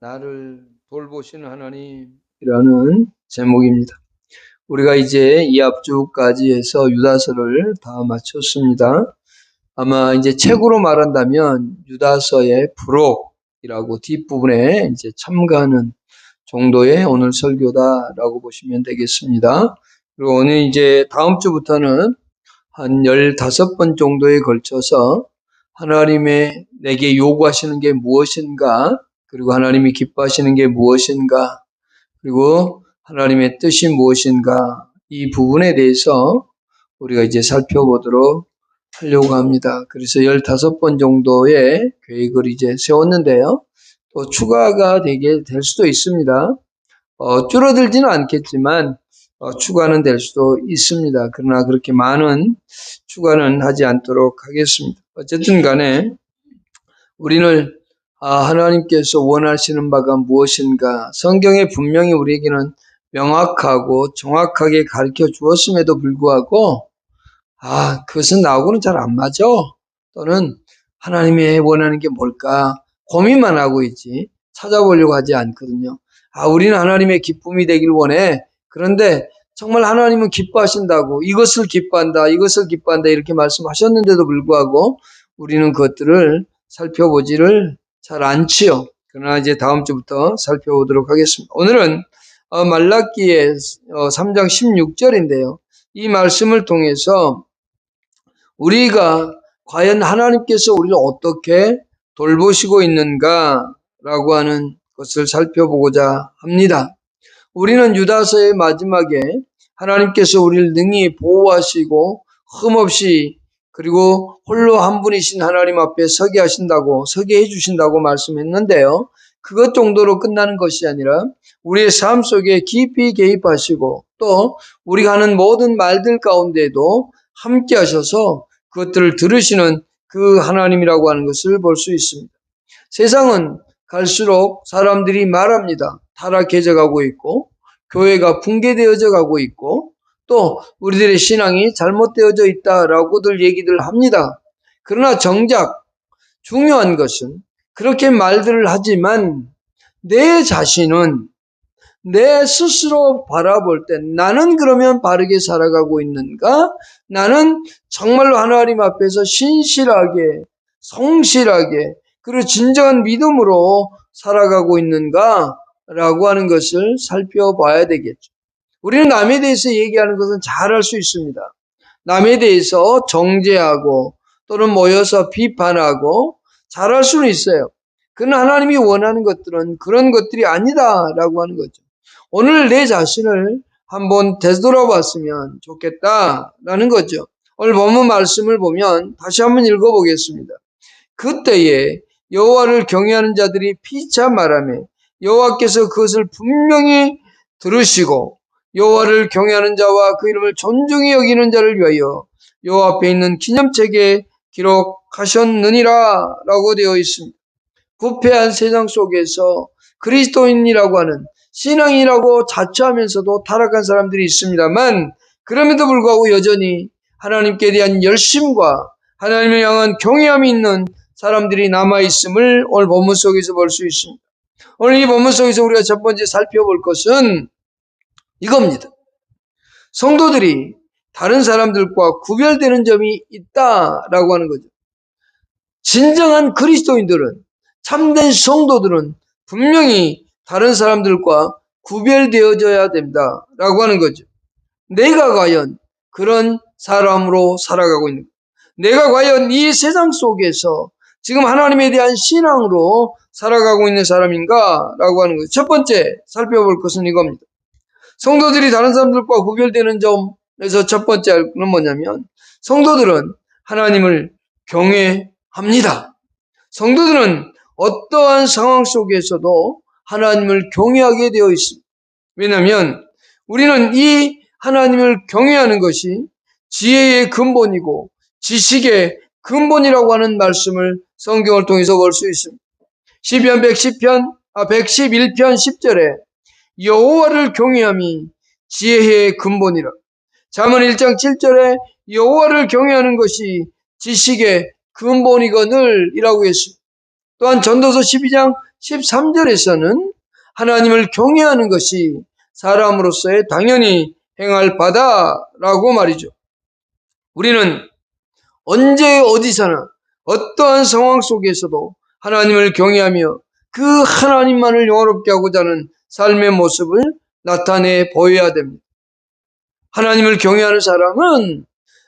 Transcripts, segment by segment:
나를 돌보시는 하나님이라는 제목입니다. 우리가 이제 이 앞주까지 해서 유다서를 다 마쳤습니다. 아마 이제 책으로 말한다면 유다서의 부록이라고 뒷부분에 이제 첨가하는 정도의 오늘 설교다라고 보시면 되겠습니다. 그리고 오늘 이제 다음 주부터는 한 15번 정도에 걸쳐서 하나님의 내게 요구하시는 게 무엇인가, 그리고 하나님이 기뻐하시는 게 무엇인가, 그리고 하나님의 뜻이 무엇인가, 이 부분에 대해서 우리가 이제 살펴보도록 하려고 합니다. 그래서 15번 정도의 계획을 이제 세웠는데요. 또 추가가 될 수도 있습니다. 줄어들지는 않겠지만 추가는 될 수도 있습니다. 그러나 그렇게 많은 추가는 하지 않도록 하겠습니다. 어쨌든 간에 우리는 하나님께서 원하시는 바가 무엇인가, 성경에 분명히 우리에게는 명확하고 정확하게 가르쳐 주었음에도 불구하고 그것은 나하고는 잘 안 맞아, 또는 하나님이 원하는 게 뭘까 고민만 하고 있지 찾아보려고 하지 않거든요. 우리는 하나님의 기쁨이 되길 원해. 그런데 정말 하나님은 기뻐하신다고, 이것을 기뻐한다 이렇게 말씀하셨는데도 불구하고 우리는 그것들을 살펴보지를 잘 않지요. 그러나 이제 다음 주부터 살펴보도록 하겠습니다. 오늘은 말라기의 3장 16절인데요. 이 말씀을 통해서 우리가 과연 하나님께서 우리를 어떻게 돌보시고 있는가라고 하는 것을 살펴보고자 합니다. 우리는 유다서의 마지막에 하나님께서 우리를 능히 보호하시고 흠없이, 그리고 홀로 한 분이신 하나님 앞에 서게 해주신다고 말씀했는데요. 그것 정도로 끝나는 것이 아니라 우리의 삶 속에 깊이 개입하시고 또 우리가 하는 모든 말들 가운데도 함께 하셔서 그것들을 들으시는 그 하나님이라고 하는 것을 볼 수 있습니다. 세상은 갈수록 사람들이 말합니다. 타락해져 가고 있고, 교회가 붕괴되어져 가고 있고, 또 우리들의 신앙이 잘못되어져 있다라고들 얘기들 합니다. 그러나 정작 중요한 것은 그렇게 말들을 하지만 내 자신은 내 스스로 바라볼 때 나는 그러면 바르게 살아가고 있는가? 나는 정말로 하나님 앞에서 신실하게, 성실하게, 그리고 진정한 믿음으로 살아가고 있는가? 라고 하는 것을 살펴봐야 되겠죠. 우리는 남에 대해서 얘기하는 것은 잘 할 수 있습니다. 남에 대해서 정죄하고 또는 모여서 비판하고 잘할 수는 있어요. 그러나 하나님이 원하는 것들은 그런 것들이 아니다라고 하는 거죠. 오늘 내 자신을 한번 되돌아봤으면 좋겠다라는 거죠. 오늘 본문 말씀을 보면 다시 한번 읽어보겠습니다. 그때에 여호와를 경외하는 자들이 피차 말하며 여호와께서 그것을 분명히 들으시고 여호와를 경외하는 자와 그 이름을 존중히 여기는 자를 위하여 여호와 앞에 있는 기념책에 기록하셨느니라 라고 되어 있습니다. 부패한 세상 속에서 그리스도인이라고 하는, 신앙이라고 자처하면서도 타락한 사람들이 있습니다만, 그럼에도 불구하고 여전히 하나님께 대한 열심과 하나님을 향한 경외함이 있는 사람들이 남아있음을 오늘 본문 속에서 볼 수 있습니다. 오늘 이 본문 속에서 우리가 첫 번째 살펴볼 것은 이겁니다. 성도들이 다른 사람들과 구별되는 점이 있다라고 하는 거죠. 진정한 그리스도인들은, 참된 성도들은 분명히 다른 사람들과 구별되어져야 된다라고 하는 거죠. 내가 과연 그런 사람으로 살아가고 있는가? 내가 과연 이 세상 속에서 지금 하나님에 대한 신앙으로 살아가고 있는 사람인가? 라고 하는 거죠. 첫 번째 살펴볼 것은 이겁니다. 성도들이 다른 사람들과 구별되는 점에서 첫 번째는 뭐냐면, 성도들은 하나님을 경외합니다. 성도들은 어떠한 상황 속에서도 하나님을 경외하게 되어 있습니다. 왜냐하면 우리는 이 하나님을 경외하는 것이 지혜의 근본이고 지식의 근본이라고 하는 말씀을 성경을 통해서 볼 수 있습니다. 시편 111편 10절에 여호와를 경외함이 지혜의 근본이라. 잠언 1장 7절에 여호와를 경외하는 것이 지식의 근본이거늘 이라고 했습니다. 또한 전도서 12장 13절에서는 하나님을 경외하는 것이 사람으로서의 당연히 행할 바다라고 말이죠. 우리는 언제 어디서나 어떠한 상황 속에서도 하나님을 경외하며 그 하나님만을 영화롭게 하고자 하는 삶의 모습을 나타내 보여야 됩니다. 하나님을 경외하는 사람은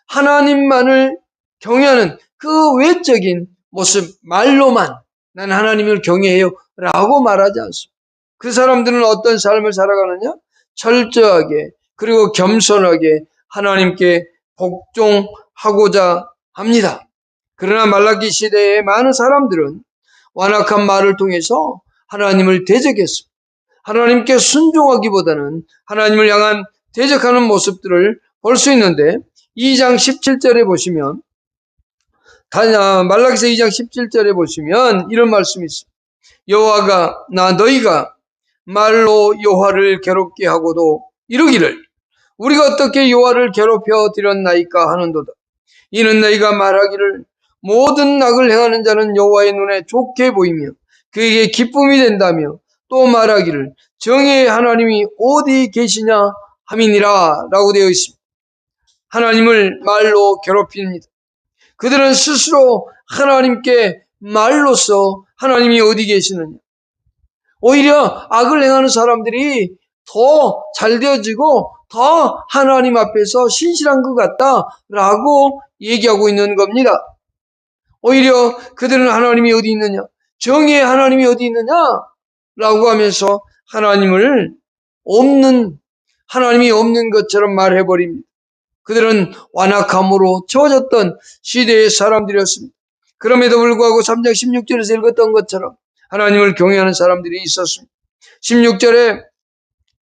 하나님만을 경외하는 그 외적인 모습, 말로만 난 하나님을 경외해요 라고 말하지 않습니다. 그 사람들은 어떤 삶을 살아가느냐? 철저하게 그리고 겸손하게 하나님께 복종하고자 합니다. 그러나 말라기 시대의 많은 사람들은 완악한 말을 통해서 하나님을 대적했습니다. 하나님께 순종하기보다는 하나님을 향한 대적하는 모습들을 볼 수 있는데 2장 17절에 보시면 말라기서 2장 17절에 보시면 이런 말씀이 있습니다. 여호와가 너희가 말로 여호와를 괴롭게 하고도 이르기를 우리가 어떻게 여호와를 괴롭혀 드렸나이까 하는도다. 이는 너희가 말하기를 모든 악을 행하는 자는 여호와의 눈에 좋게 보이며 그에게 기쁨이 된다며 또 말하기를 정의의 하나님이 어디 계시냐 함이니라 라고 되어 있습니다. 하나님을 말로 괴롭힙니다. 그들은 스스로 하나님께 말로써 하나님이 어디 계시느냐, 오히려 악을 행하는 사람들이 더 잘되어지고 더 하나님 앞에서 신실한 것 같다라고 얘기하고 있는 겁니다. 오히려 그들은 하나님이 어디 있느냐, 정의의 하나님이 어디 있느냐라고 하면서 하나님이 없는 것처럼 말해버립니다. 그들은 완악함으로 채워졌던 시대의 사람들이었습니다. 그럼에도 불구하고 3장 16절에서 읽었던 것처럼 하나님을 경외하는 사람들이 있었습니다. 2장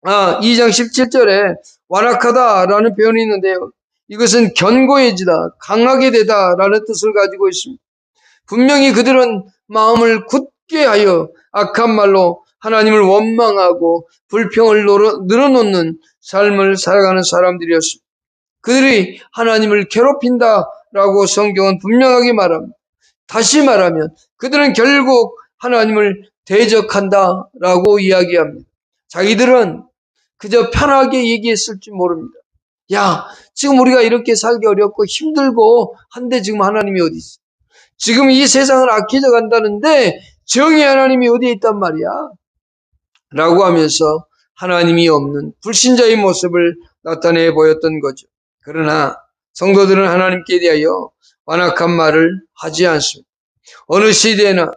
17절에 완악하다라는 표현이 있는데요. 이것은 견고해지다, 강하게 되다라는 뜻을 가지고 있습니다. 분명히 그들은 마음을 굳게 하여 악한 말로 하나님을 원망하고 불평을 늘어놓는 삶을 살아가는 사람들이었습니다. 그들이 하나님을 괴롭힌다라고 성경은 분명하게 말합니다. 다시 말하면 그들은 결국 하나님을 대적한다라고 이야기합니다. 자기들은 그저 편하게 얘기했을지 모릅니다. 야, 지금 우리가 이렇게 살기 어렵고 힘들고 한데 지금 하나님이 어디 있어? 지금 이 세상은 악해져 간다는데 정의 하나님이 어디에 있단 말이야? 라고 하면서 하나님이 없는 불신자의 모습을 나타내 보였던 거죠. 그러나 성도들은 하나님께 대하여 완악한 말을 하지 않습니다. 어느 시대나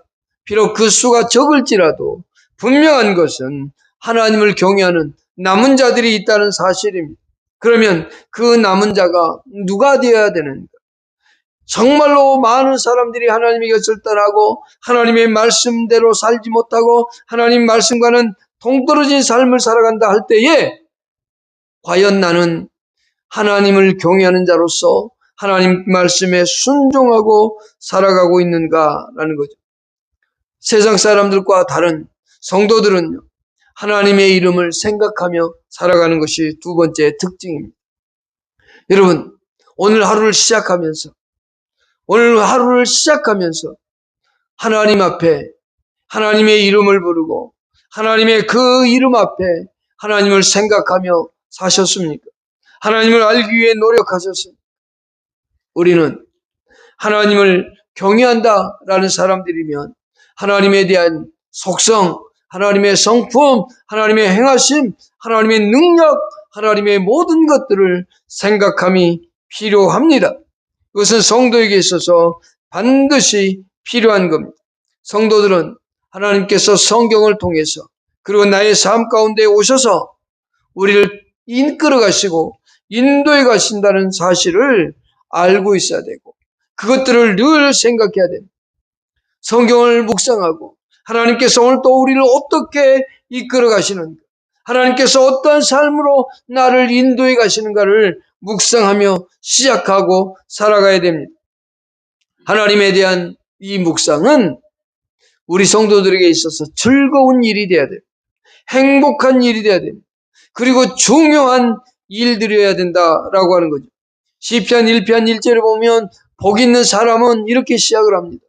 비록 그 수가 적을지라도 분명한 것은 하나님을 경외하는 남은 자들이 있다는 사실입니다. 그러면 그 남은 자가 누가 되어야 되는가? 정말로 많은 사람들이 하나님의 것을 떠나고 하나님의 말씀대로 살지 못하고 하나님 말씀과는 동떨어진 삶을 살아간다 할 때에 과연 나는 하나님을 경외하는 자로서 하나님 말씀에 순종하고 살아가고 있는가라는 거죠. 세상 사람들과 다른 성도들은요, 하나님의 이름을 생각하며 살아가는 것이 두 번째 특징입니다. 여러분, 오늘 하루를 시작하면서 하나님 앞에 하나님의 이름을 부르고 하나님의 그 이름 앞에 하나님을 생각하며 사셨습니까? 하나님을 알기 위해 노력하셨습니까? 우리는 하나님을 경외한다라는 사람들이면 하나님에 대한 속성, 하나님의 성품, 하나님의 행하심, 하나님의 능력, 하나님의 모든 것들을 생각함이 필요합니다. 그것은 성도에게 있어서 반드시 필요한 겁니다. 성도들은 하나님께서 성경을 통해서 그리고 나의 삶 가운데 오셔서 우리를 이끌어 가시고 인도해 가신다는 사실을 알고 있어야 되고 그것들을 늘 생각해야 됩니다. 성경을 묵상하고 하나님께서 오늘 또 우리를 어떻게 이끌어 가시는가, 하나님께서 어떠한 삶으로 나를 인도해 가시는가를 묵상하며 시작하고 살아가야 됩니다. 하나님에 대한 이 묵상은 우리 성도들에게 있어서 즐거운 일이 되어야 돼요. 행복한 일이 되어야 됩니다. 그리고 중요한 일들이어야 된다라고 하는 거죠. 시편 1편 1절에 보면 복 있는 사람은 이렇게 시작을 합니다.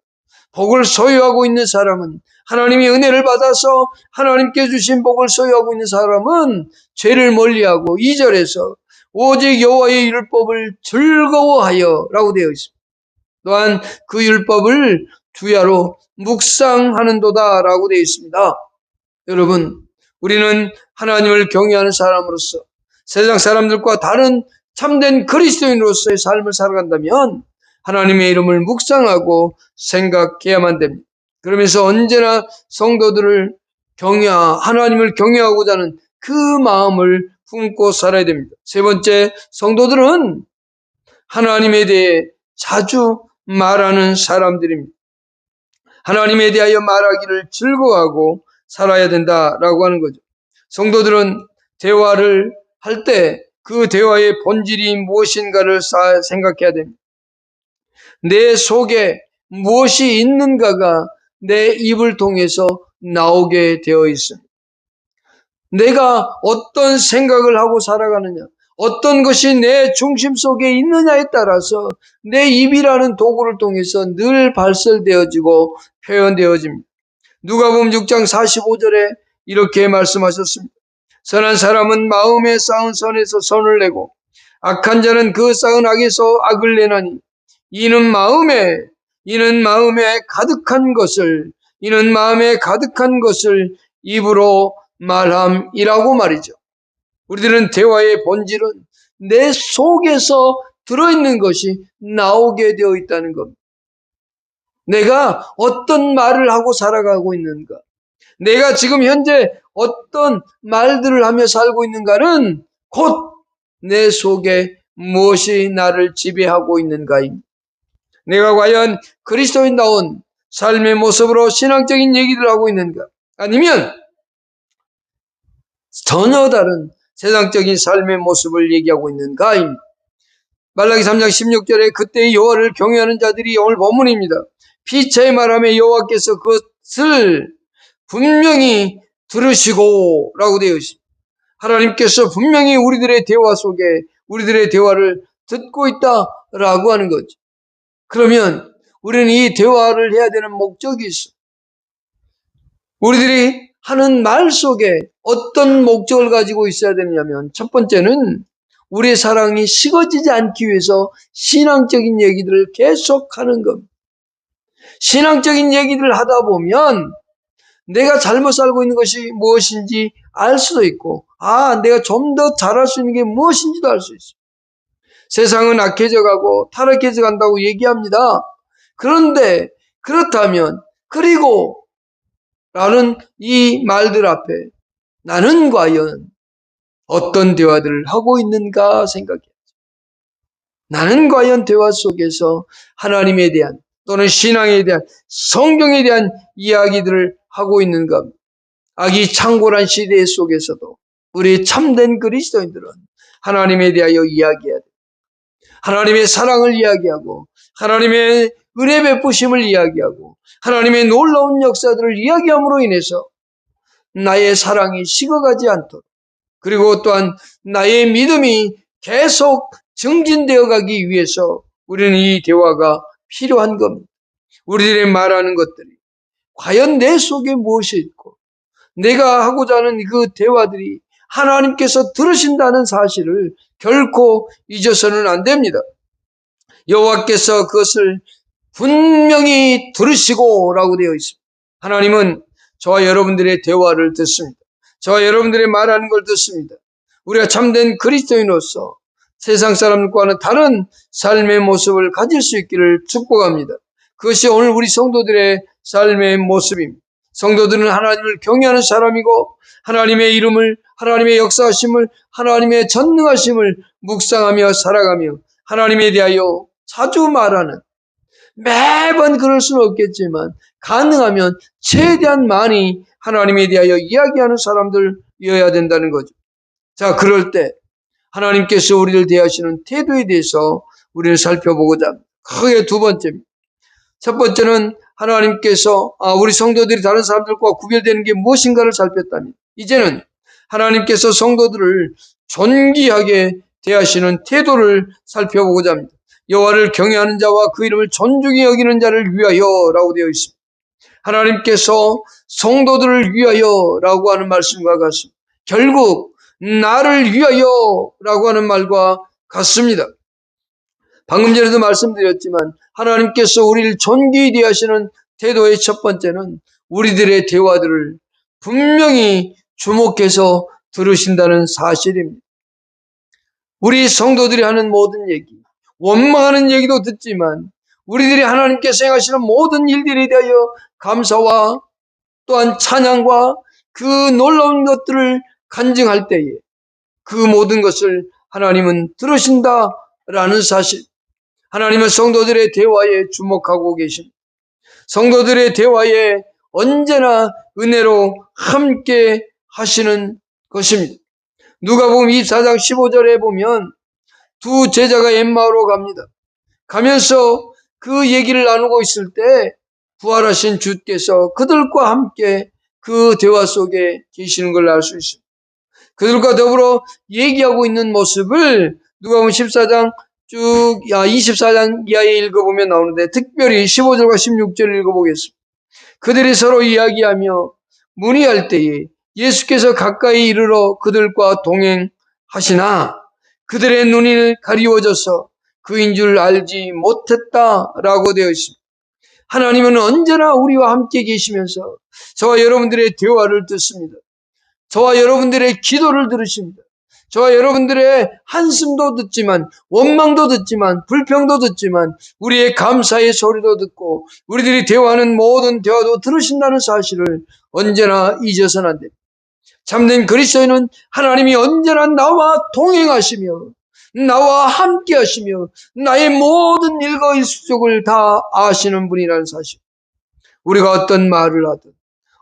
복을 소유하고 있는 사람은, 하나님의 은혜를 받아서 하나님께 주신 복을 소유하고 있는 사람은 죄를 멀리하고 2절에서 오직 여호와의 율법을 즐거워하여 라고 되어 있습니다. 또한 그 율법을 주야로 묵상하는도다 라고 되어 있습니다. 여러분, 우리는 하나님을 경외하는 사람으로서 세상 사람들과 다른 참된 그리스도인으로서의 삶을 살아간다면 하나님의 이름을 묵상하고 생각해야만 됩니다. 그러면서 언제나 성도들을 하나님을 경외하고자 하는 그 마음을 품고 살아야 됩니다. 세 번째, 성도들은 하나님에 대해 자주 말하는 사람들입니다. 하나님에 대하여 말하기를 즐거워하고 살아야 된다라고 하는 거죠. 성도들은 대화를 할 때 그 대화의 본질이 무엇인가를 생각해야 됩니다. 내 속에 무엇이 있는가가 내 입을 통해서 나오게 되어 있습니다. 내가 어떤 생각을 하고 살아가느냐, 어떤 것이 내 중심 속에 있느냐에 따라서 내 입이라는 도구를 통해서 늘 발설되어지고 표현되어집니다. 누가복음 6장 45절에 이렇게 말씀하셨습니다. 선한 사람은 마음에 쌓은 선에서 선을 내고 악한 자는 그 쌓은 악에서 악을 내나니 이는 마음에 가득한 것을 입으로 말함이라고 말이죠. 우리들은 대화의 본질은 내 속에서 들어있는 것이 나오게 되어 있다는 겁니다. 내가 어떤 말을 하고 살아가고 있는가, 내가 지금 현재 어떤 말들을 하며 살고 있는가는 곧 내 속에 무엇이 나를 지배하고 있는가입니다. 내가 과연 그리스도인다운 삶의 모습으로 신앙적인 얘기를 하고 있는가, 아니면 전혀 다른 세상적인 삶의 모습을 얘기하고 있는가입니다. 말라기 3장 16절에 그때 여호와를 경외하는 자들이 오늘 본문입니다. 피차의 말함에 여호와께서 그것을 분명히 들으시고 라고 되어 있습니다. 하나님께서 분명히 우리들의 대화 속에 우리들의 대화를 듣고 있다라고 하는 거죠. 그러면 우리는 이 대화를 해야 되는 목적이 있어. 우리들이 하는 말 속에 어떤 목적을 가지고 있어야 되느냐면, 첫 번째는 우리의 사랑이 식어지지 않기 위해서 신앙적인 얘기들을 계속하는 겁니다. 신앙적인 얘기들을 하다 보면 내가 잘못 살고 있는 것이 무엇인지 알 수도 있고, 내가 좀 더 잘할 수 있는 게 무엇인지도 알 수 있어요. 세상은 악해져 가고 타락해져 간다고 얘기합니다. 그런데 그렇다면, 그리고 라는 이 말들 앞에 나는 과연 어떤 대화들을 하고 있는가 생각해야죠. 나는 과연 대화 속에서 하나님에 대한 또는 신앙에 대한 성경에 대한 이야기들을 하고 있는가. 악이 창궐한 시대 속에서도 우리 참된 그리스도인들은 하나님에 대하여 이야기해야 돼요. 하나님의 사랑을 이야기하고 하나님의 은혜 베푸심을 이야기하고 하나님의 놀라운 역사들을 이야기함으로 인해서 나의 사랑이 식어가지 않도록, 그리고 또한 나의 믿음이 계속 증진되어 가기 위해서 우리는 이 대화가 필요한 겁니다. 우리들의 말하는 것들이 과연 내 속에 무엇이 있고 내가 하고자 하는 그 대화들이 하나님께서 들으신다는 사실을 결코 잊어서는 안 됩니다. 여호와께서 그것을 분명히 들으시고 라고 되어 있습니다. 하나님은 저와 여러분들의 대화를 듣습니다. 저와 여러분들의 말하는 걸 듣습니다. 우리가 참된 그리스도인으로서 세상 사람들과는 다른 삶의 모습을 가질 수 있기를 축복합니다. 그것이 오늘 우리 성도들의 삶의 모습입니다. 성도들은 하나님을 경외하는 사람이고 하나님의 이름을, 하나님의 역사하심을, 하나님의 전능하심을 묵상하며 살아가며 하나님에 대하여 자주 말하는, 매번 그럴 수는 없겠지만 가능하면 최대한 많이 하나님에 대하여 이야기하는 사람들이어야 된다는 거죠. 자, 그럴 때 하나님께서 우리를 대하시는 태도에 대해서 우리를 살펴보고자 합니다. 크게 두 번째입니다. 첫 번째는 하나님께서 우리 성도들이 다른 사람들과 구별되는 게 무엇인가를 살폈다면, 이제는 하나님께서 성도들을 존귀하게 대하시는 태도를 살펴보고자 합니다. 여호와를 경외하는 자와 그 이름을 존중히 여기는 자를 위하여라고 되어 있습니다. 하나님께서 성도들을 위하여라고 하는 말씀과 같습니다. 결국 나를 위하여라고 하는 말과 같습니다. 방금 전에도 말씀드렸지만 하나님께서 우리를 존귀히 대하시는 태도의 첫 번째는 우리들의 대화들을 분명히 주목해서 들으신다는 사실입니다. 우리 성도들이 하는 모든 얘기, 원망하는 얘기도 듣지만 우리들이 하나님께서 행하시는 모든 일들에 대하여 감사와 또한 찬양과 그 놀라운 것들을 간증할 때에 그 모든 것을 하나님은 들으신다라는 사실, 하나님은 성도들의 대화에 주목하고 계십니다. 성도들의 대화에 언제나 은혜로 함께 하시는 것입니다. 누가복음 24장 15절에 보면 두 제자가 엠마오로 갑니다. 가면서 그 얘기를 나누고 있을 때 부활하신 주께서 그들과 함께 그 대화 속에 계시는 걸 알 수 있습니다. 그들과 더불어 얘기하고 있는 모습을 누가복음 14장 24장 이하에 읽어보면 나오는데 특별히 15절과 16절을 읽어보겠습니다. 그들이 서로 이야기하며 문의할 때에 예수께서 가까이 이르러 그들과 동행하시나 그들의 눈이 가리워져서 그인 줄 알지 못했다라고 되어 있습니다. 하나님은 언제나 우리와 함께 계시면서 저와 여러분들의 대화를 듣습니다. 저와 여러분들의 기도를 들으십니다. 저와 여러분들의 한숨도 듣지만, 원망도 듣지만, 불평도 듣지만, 우리의 감사의 소리도 듣고 우리들이 대화하는 모든 대화도 들으신다는 사실을 언제나 잊어서는 안 됩니다. 참된 그리스도인은 하나님이 언제나 나와 동행하시며 나와 함께 하시며 나의 모든 일거일숙을 다 아시는 분이라는 사실. 우리가 어떤 말을 하든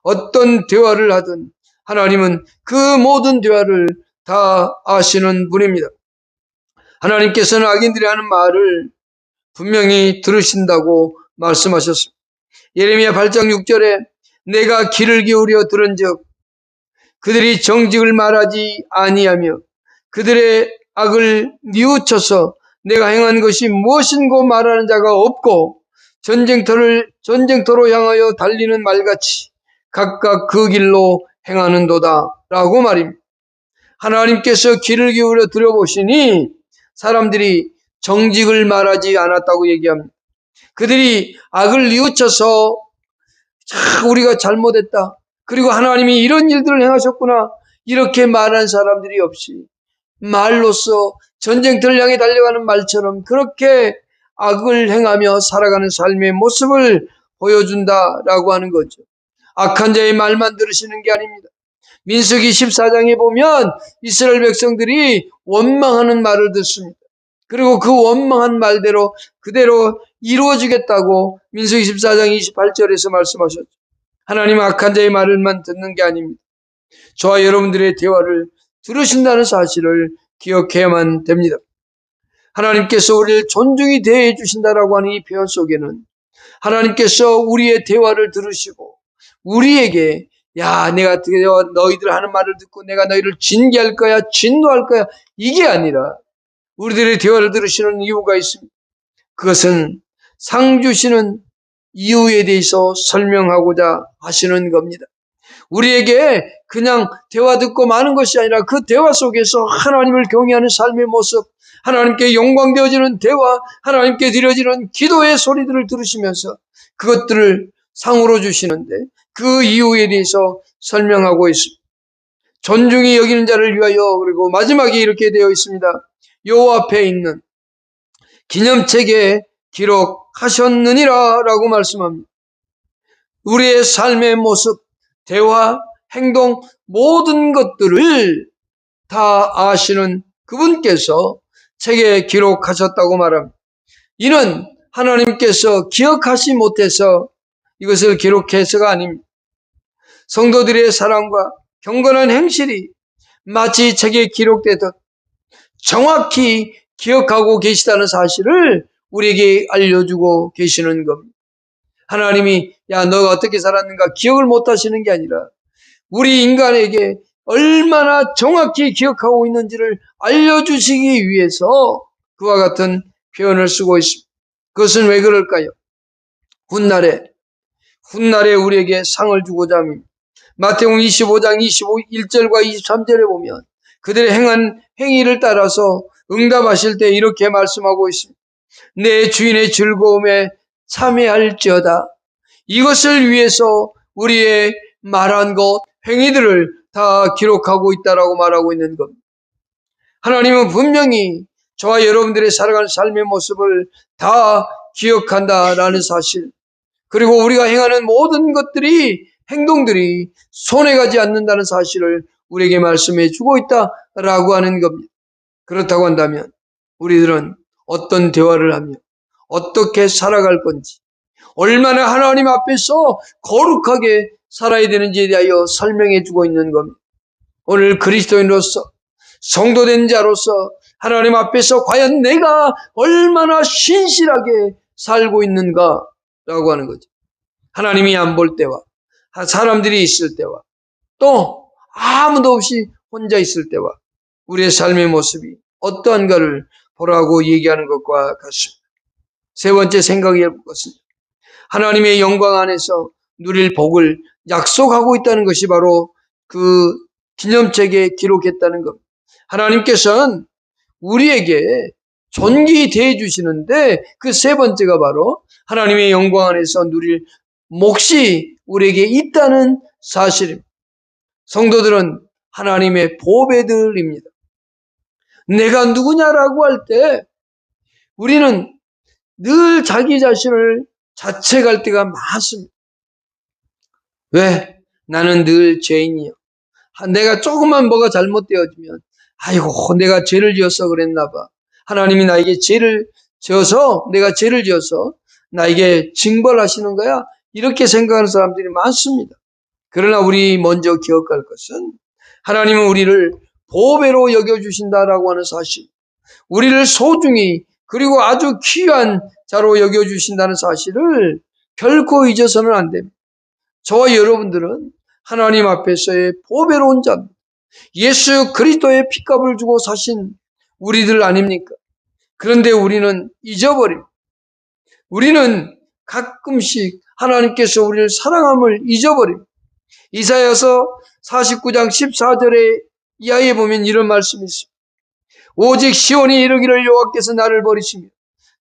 어떤 대화를 하든 하나님은 그 모든 대화를 다 아시는 분입니다. 하나님께서는 악인들이 하는 말을 분명히 들으신다고 말씀하셨습니다. 예레미야 8장 6절에 내가 귀를 기울여 들은즉 그들이 정직을 말하지 아니하며 그들의 악을 뉘우쳐서 내가 행한 것이 무엇인고 말하는 자가 없고 전쟁터로 향하여 달리는 말같이 각각 그 길로 행하는도다 라고 말입니다. 하나님께서 귀를 기울여 들어보시니 사람들이 정직을 말하지 않았다고 얘기합니다. 그들이 악을 뉘우쳐서 우리가 잘못했다. 그리고 하나님이 이런 일들을 행하셨구나. 이렇게 말한 사람들이 없이 말로써 전쟁터를 향해 달려가는 말처럼 그렇게 악을 행하며 살아가는 삶의 모습을 보여준다라고 하는 거죠. 악한 자의 말만 들으시는 게 아닙니다. 민수기 14장에 보면 이스라엘 백성들이 원망하는 말을 듣습니다. 그리고 그 원망한 말대로 그대로 이루어지겠다고 민수기 14장 28절에서 말씀하셨죠. 하나님은 악한 자의 말을만 듣는 게 아닙니다. 저와 여러분들의 대화를 들으신다는 사실을 기억해야만 됩니다. 하나님께서 우리를 존중히 대해 주신다라고 하는 이 표현 속에는 하나님께서 우리의 대화를 들으시고 우리에게 내가 너희들 하는 말을 듣고 내가 너희를 징계할 거야, 진노할 거야, 이게 아니라 우리들의 대화를 들으시는 이유가 있습니다. 그것은 상 주시는 이유에 대해서 설명하고자 하시는 겁니다. 우리에게 그냥 대화 듣고 마는 것이 아니라 그 대화 속에서 하나님을 경외하는 삶의 모습, 하나님께 영광되어지는 대화, 하나님께 드려지는 기도의 소리들을 들으시면서 그것들을 상으로 주시는데 그 이유에 대해서 설명하고 있습니다. 존중히 여기는 자를 위하여. 그리고 마지막에 이렇게 되어 있습니다. 여호와 앞에 있는 기념책에 기록하셨느니라 라고 말씀합니다. 우리의 삶의 모습, 대화, 행동, 모든 것들을 다 아시는 그분께서 책에 기록하셨다고 말합니다. 이는 하나님께서 기억하지 못해서 이것을 기록해서가 아닙니다. 성도들의 사랑과 경건한 행실이 마치 책에 기록되듯 정확히 기억하고 계시다는 사실을 우리에게 알려주고 계시는 겁니다. 하나님이 너가 어떻게 살았는가 기억을 못하시는 게 아니라 우리 인간에게 얼마나 정확히 기억하고 있는지를 알려주시기 위해서 그와 같은 표현을 쓰고 있습니다. 그것은 왜 그럴까요? 훗날에 우리에게 상을 주고자 합니다. 마태복음 25장 1절과 23절에 보면 그들의 행한 행위를 따라서 응답하실 때 이렇게 말씀하고 있습니다. 내 주인의 즐거움에 참여할지어다. 이것을 위해서 우리의 말한 것, 행위들을 다 기록하고 있다라고 말하고 있는 겁니다. 하나님은 분명히 저와 여러분들의 살아가는 삶의 모습을 다 기억한다라는 사실, 그리고 우리가 행하는 모든 것들이, 행동들이 손해가지 않는다는 사실을 우리에게 말씀해 주고 있다라고 하는 겁니다. 그렇다고 한다면 우리들은 어떤 대화를 하며 어떻게 살아갈 건지, 얼마나 하나님 앞에서 거룩하게 살아야 되는지에 대하여 설명해 주고 있는 겁니다. 오늘 그리스도인으로서, 성도된 자로서 하나님 앞에서 과연 내가 얼마나 신실하게 살고 있는가라고 하는 거죠. 하나님이 안 볼 때와 사람들이 있을 때와 또 아무도 없이 혼자 있을 때와 우리의 삶의 모습이 어떠한가를 보라고 얘기하는 것과 같습니다. 세 번째 생각해 볼 것은 하나님의 영광 안에서 누릴 복을 약속하고 있다는 것이 바로 그 기념책에 기록했다는 것. 하나님께서는 우리에게 존귀히 대해 주시는데 그 세 번째가 바로 하나님의 영광 안에서 누릴 몫이 우리에게 있다는 사실입니다. 성도들은 하나님의 보배들입니다. 내가 누구냐라고 할 때 우리는 늘 자기 자신을 자책할 때가 많습니다. 왜? 나는 늘 죄인이요. 내가 조금만 뭐가 잘못되어지면 아이고 내가 죄를 지어서 그랬나 봐. 하나님이 나에게 죄를 지어서, 내가 죄를 지어서 나에게 징벌하시는 거야. 이렇게 생각하는 사람들이 많습니다. 그러나 우리 먼저 기억할 것은 하나님은 우리를 보배로 여겨주신다라고 하는 사실, 우리를 소중히 그리고 아주 귀한 자로 여겨주신다는 사실을 결코 잊어서는 안 됩니다. 저와 여러분들은 하나님 앞에서의 보배로운 자입니다. 예수 그리스도의 핏값을 주고 사신 우리들 아닙니까? 그런데 우리는 잊어버립니다. 우리는 가끔씩 하나님께서 우리를 사랑함을 잊어버립니다. 이사야서 49장 14절의 이하에 보면 이런 말씀이 있습니다. 오직 시온이 이르기를 여호와께서 나를 버리시며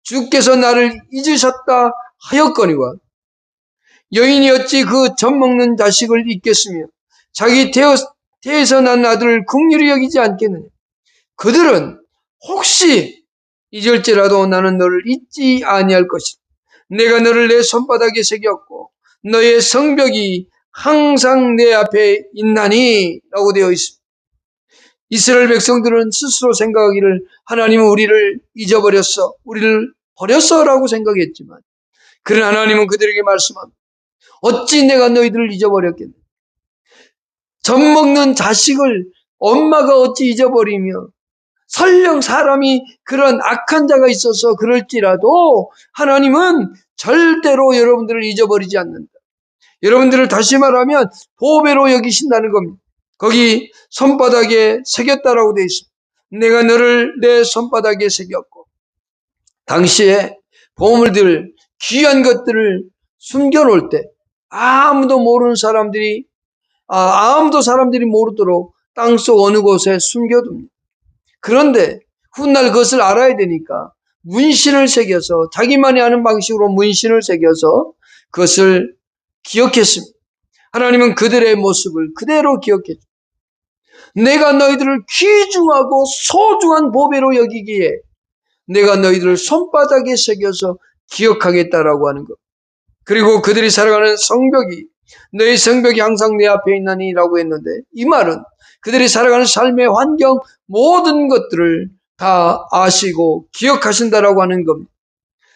주께서 나를 잊으셨다 하였거니와 여인이 어찌 그 젖먹는 자식을 잊겠으며 자기 태에서 난 아들을 긍휼히 여기지 않겠느냐. 그들은 혹시 잊을지라도 나는 너를 잊지 아니할 것이다. 내가 너를 내 손바닥에 새겼고 너의 성벽이 항상 내 앞에 있나니 라고 되어 있습니다. 이스라엘 백성들은 스스로 생각하기를 하나님은 우리를 잊어버렸어, 우리를 버렸어 라고 생각했지만 그런 하나님은 그들에게 말씀합니다. 어찌 내가 너희들을 잊어버렸겠느냐. 젖먹는 자식을 엄마가 어찌 잊어버리며, 설령 사람이 그런 악한 자가 있어서 그럴지라도 하나님은 절대로 여러분들을 잊어버리지 않는다. 여러분들을 다시 말하면 보배로 여기신다는 겁니다. 거기 손바닥에 새겼다라고 되어 있습니다. 내가 너를 내 손바닥에 새겼고, 당시에 보물들, 귀한 것들을 숨겨놓을 때 아무도 모르는 사람들이, 아무도 사람들이 모르도록 땅속 어느 곳에 숨겨둡니다. 그런데 훗날 그것을 알아야 되니까 문신을 새겨서, 자기만이 아는 방식으로 문신을 새겨서 그것을 기억했습니다. 하나님은 그들의 모습을 그대로 기억했죠. 내가 너희들을 귀중하고 소중한 보배로 여기기에 내가 너희들을 손바닥에 새겨서 기억하겠다라고 하는 것. 그리고 그들이 살아가는 성벽이, 너희 성벽이 항상 내 앞에 있나니 라고 했는데, 이 말은 그들이 살아가는 삶의 환경 모든 것들을 다 아시고 기억하신다라고 하는 겁니다.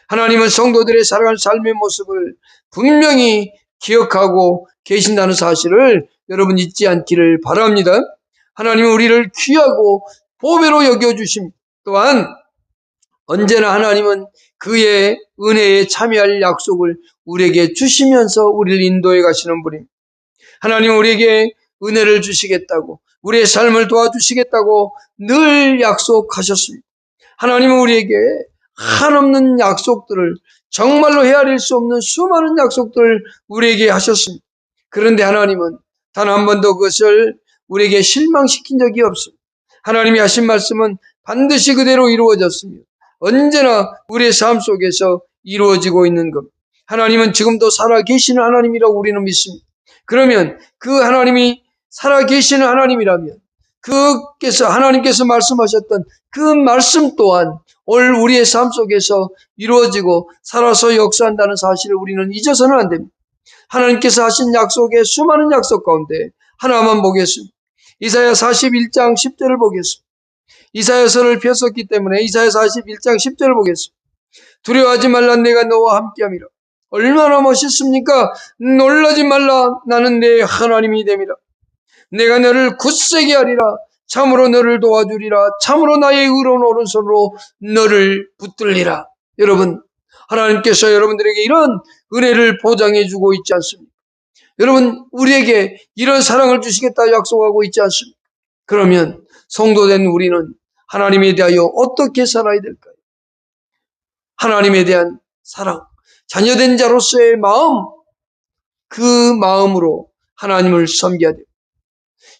하나님은 성도들의 살아가는 삶의 모습을 분명히 기억하고 계신다는 사실을 여러분 잊지 않기를 바랍니다. 하나님은 우리를 귀하고 보배로 여겨주십니다. 또한 언제나 하나님은 그의 은혜에 참여할 약속을 우리에게 주시면서 우리를 인도해 가시는 분입니다. 하나님은 우리에게 은혜를 주시겠다고, 우리의 삶을 도와주시겠다고 늘 약속하셨습니다. 하나님은 우리에게 한없는 약속들을, 정말로 헤아릴 수 없는 수많은 약속들을 우리에게 하셨습니다. 그런데 하나님은 단 한 번도 그것을 우리에게 실망시킨 적이 없습니다. 하나님이 하신 말씀은 반드시 그대로 이루어졌습니다. 언제나 우리의 삶 속에서 이루어지고 있는 것. 하나님은 지금도 살아계시는 하나님이라고 우리는 믿습니다. 그러면 그 하나님이 살아계시는 하나님이라면 하나님께서 말씀하셨던 그 말씀 또한 오늘 우리의 삶 속에서 이루어지고 살아서 역사한다는 사실을 우리는 잊어서는 안 됩니다. 하나님께서 하신 약속의 수많은 약속 가운데 하나만 보겠습니다. 이사야 41장 10절을 보겠습니다. 이사야서를 폈었기 때문에 이사야 41장 10절을 보겠습니다. 두려워하지 말라, 내가 너와 함께함이라. 얼마나 멋있습니까? 놀라지 말라, 나는 내 하나님이 됨이라. 내가 너를 굳세게 하리라. 참으로 너를 도와주리라. 참으로 나의 의로운 오른손으로 너를 붙들리라. 여러분, 하나님께서 여러분들에게 이런 은혜를 보장해 주고 있지 않습니까? 여러분, 우리에게 이런 사랑을 주시겠다 약속하고 있지 않습니까? 그러면 성도된 우리는 하나님에 대하여 어떻게 살아야 될까요? 하나님에 대한 사랑, 자녀된 자로서의 마음, 그 마음으로 하나님을 섬겨야 돼요.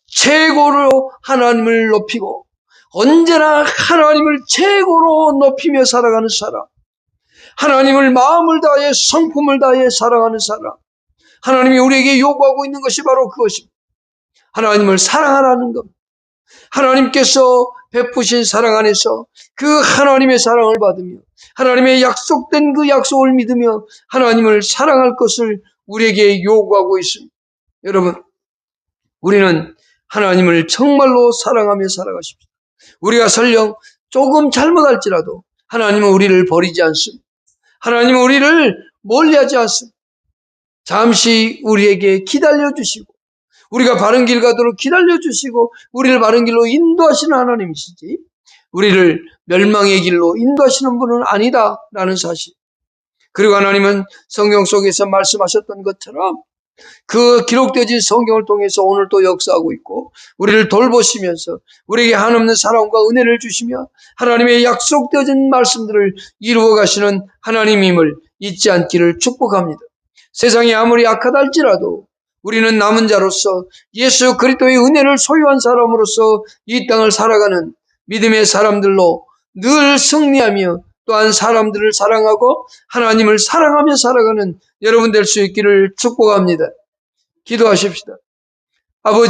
최고로 하나님을 높이고 언제나 하나님을 최고로 높이며 살아가는 사람, 하나님을 마음을 다해 성품을 다해 사랑하는 사람, 하나님이 우리에게 요구하고 있는 것이 바로 그것입니다. 하나님을 사랑하라는 것. 하나님께서 베푸신 사랑 안에서 그 하나님의 사랑을 받으며 하나님의 약속된 그 약속을 믿으며 하나님을 사랑할 것을 우리에게 요구하고 있습니다. 여러분, 우리는 하나님을 정말로 사랑하며 살아가십시다. 우리가 설령 조금 잘못할지라도 하나님은 우리를 버리지 않습니다. 하나님은 우리를 멀리하지 않습니다. 잠시 우리에게 기다려주시고 우리가 바른 길 가도록 기다려주시고 우리를 바른 길로 인도하시는 하나님이시지 우리를 멸망의 길로 인도하시는 분은 아니다라는 사실. 그리고 하나님은 성경 속에서 말씀하셨던 것처럼 그 기록되어진 성경을 통해서 오늘 또 역사하고 있고 우리를 돌보시면서 우리에게 한없는 사랑과 은혜를 주시며 하나님의 약속되어진 말씀들을 이루어 가시는 하나님임을 잊지 않기를 축복합니다. 세상이 아무리 악하다 할지라도 우리는 남은 자로서 예수 그리스도의 은혜를 소유한 사람으로서 이 땅을 살아가는 믿음의 사람들로 늘 승리하며 또한 사람들을 사랑하고 하나님을 사랑하며 살아가는 여러분 될 수 있기를 축복합니다. 기도하십시다. 아버지